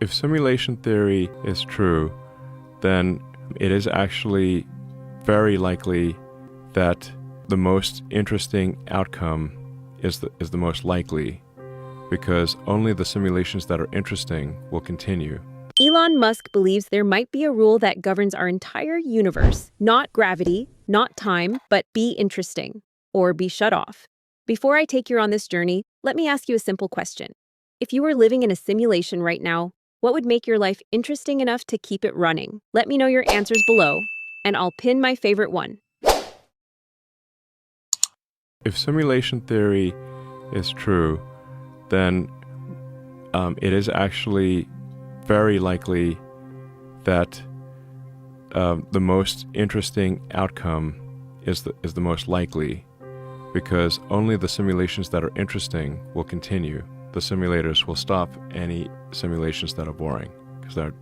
If simulation theory is true, then it is actually very likely that the most interesting outcome is the most likely, because only the simulations that are interesting will continue. Elon Musk believes there might be a rule that governs our entire universe. Not gravity, not time, but be interesting, or be shut off. Before I take you on this journey, let me ask you a simple question. If you were living in a simulation right now, what would make your life interesting enough to keep it running? Let me know your answers below, and I'll pin my favorite one. If simulation theory is true, then it is actually very likely that the most interesting outcome is the most likely, because only the simulations that are interesting will continue. The simulators will stop any simulations that are boring because they're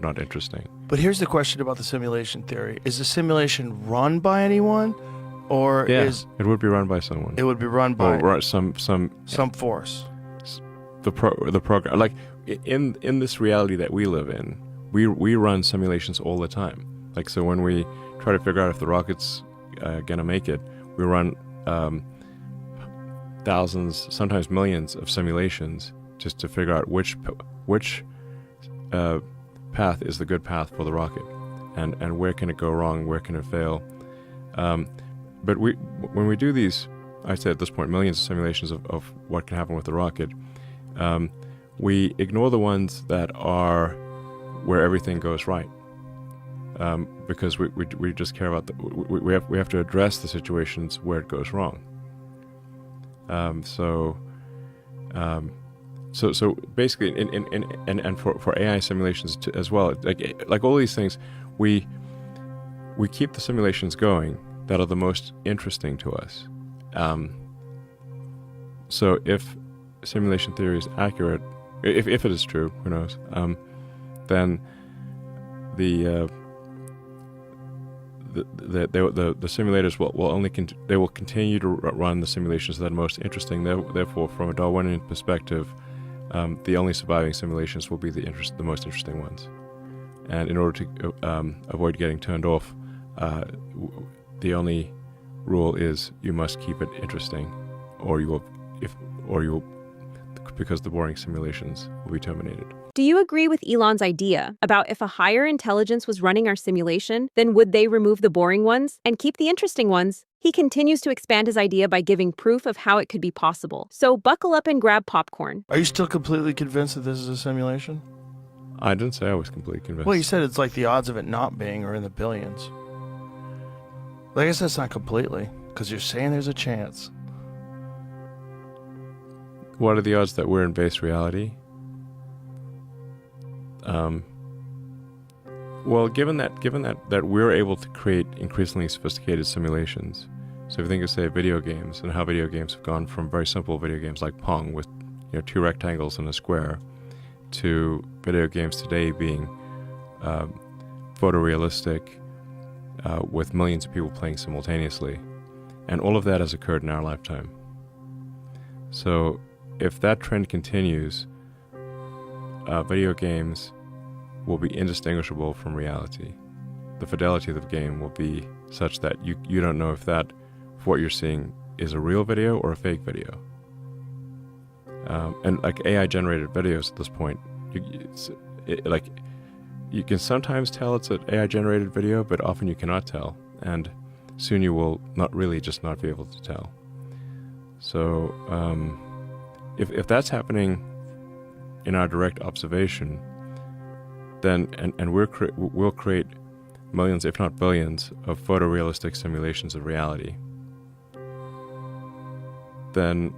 not interesting. But here's the question about the simulation theory: is the simulation run by anyone, or it would be run by someone? It would be run by some force. The program, like in this reality that we live in, we run simulations all the time. Like, so when we try to figure out if the rocket's gonna make it, we run thousands, sometimes millions of simulations just to figure out which path is the good path for the rocket, and where can it go wrong, where can it fail. But when we do these, I'd say at this point, millions of simulations of what can happen with the rocket, we ignore the ones that are where everything goes right, because we just care about we have to address the situations where it goes wrong. So basically, and for AI simulations as well, like all these things, we keep the simulations going that are the most interesting to us. So if simulation theory is accurate, if it is true, who knows, then the simulators will continue to run the simulations that are most interesting. Therefore, from a Darwinian perspective, the only surviving simulations will be the most interesting ones. And in order to avoid getting turned off, the only rule is you must keep it interesting, or you will, because the boring simulations will be terminated. Do you agree with Elon's idea about if a higher intelligence was running our simulation, then would they remove the boring ones and keep the interesting ones? He continues to expand his idea by giving proof of how it could be possible. So buckle up and grab popcorn. Are you still completely convinced that this is a simulation? I didn't say I was completely convinced. Well, you said it's like the odds of it not being are in the billions. I guess that's not completely, because you're saying there's a chance. What are the odds that we're in base reality? Well, given that we're able to create increasingly sophisticated simulations, so if you think of, say, video games and how video games have gone from very simple video games like Pong with two rectangles and a square, to video games today being photorealistic, with millions of people playing simultaneously, and all of that has occurred in our lifetime. So if that trend continues, video games will be indistinguishable from reality. The fidelity of the game will be such that you don't know if what you're seeing is a real video or a fake video. And like AI generated videos at this point, you can sometimes tell it's an AI generated video, but often you cannot tell, and soon you will not be able to tell. So if that's happening in our direct observation, then and we'll create millions, if not billions, of photorealistic simulations of reality. Then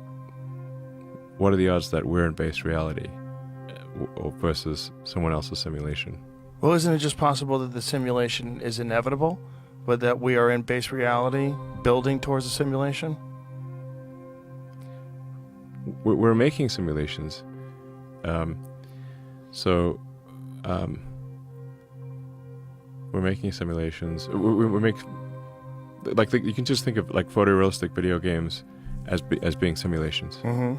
what are the odds that we're in base reality versus someone else's simulation? Well, isn't it just possible that the simulation is inevitable, but that we are in base reality building towards a simulation? We're making simulations. We're making simulations. You can just think of like photorealistic video games as being simulations. Mm-hmm.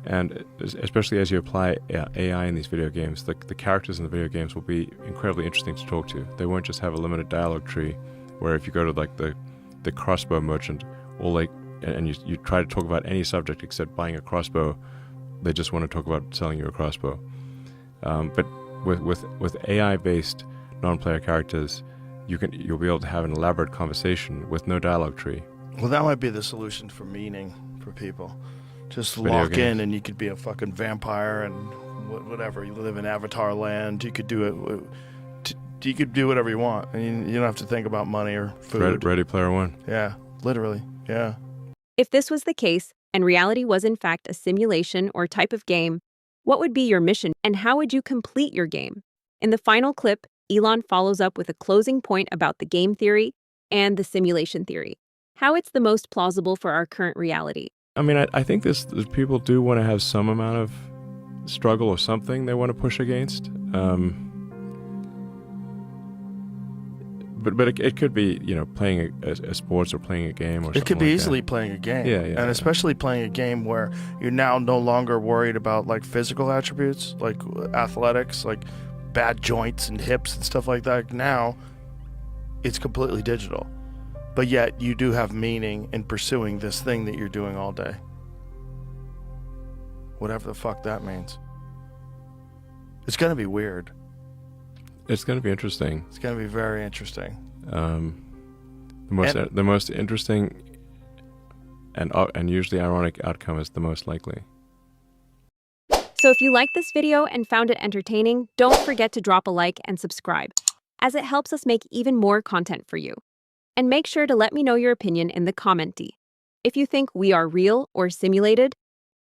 And especially as you apply AI in these video games, the characters in the video games will be incredibly interesting to talk to. They won't just have a limited dialogue tree, where if you go to like the crossbow merchant, and you try to talk about any subject except buying a crossbow, they just want to talk about selling you a crossbow. But with AI-based non-player characters, you'll be able to have an elaborate conversation with no dialogue tree. Well, that might be the solution for meaning for people. Just Video lock games. in, and you could be a fucking vampire and whatever. You live in Avatar land. You could do it. You could do whatever you want. I mean, you don't have to think about money or food. Ready Player One. Yeah, literally. Yeah. If this was the case, and reality was in fact a simulation or type of game, what would be your mission and how would you complete your game? In the final clip, Elon follows up with a closing point about the game theory and the simulation theory, how it's the most plausible for our current reality. I mean, I think people do want to have some amount of struggle or something they want to push against. But it could be, playing a sports or playing a game or something. It could be like easily that. playing a game. Yeah. And especially playing a game where you're now no longer worried about like physical attributes, like athletics, like bad joints and hips and stuff like that. Now it's completely digital. But yet you do have meaning in pursuing this thing that you're doing all day. Whatever the fuck that means. It's going to be weird. It's going to be interesting. It's going to be very interesting. The most interesting and usually ironic outcome is the most likely. So if you liked this video and found it entertaining, don't forget to drop a like and subscribe, as it helps us make even more content for you. And make sure to let me know your opinion in the comment-y. If you think we are real or simulated,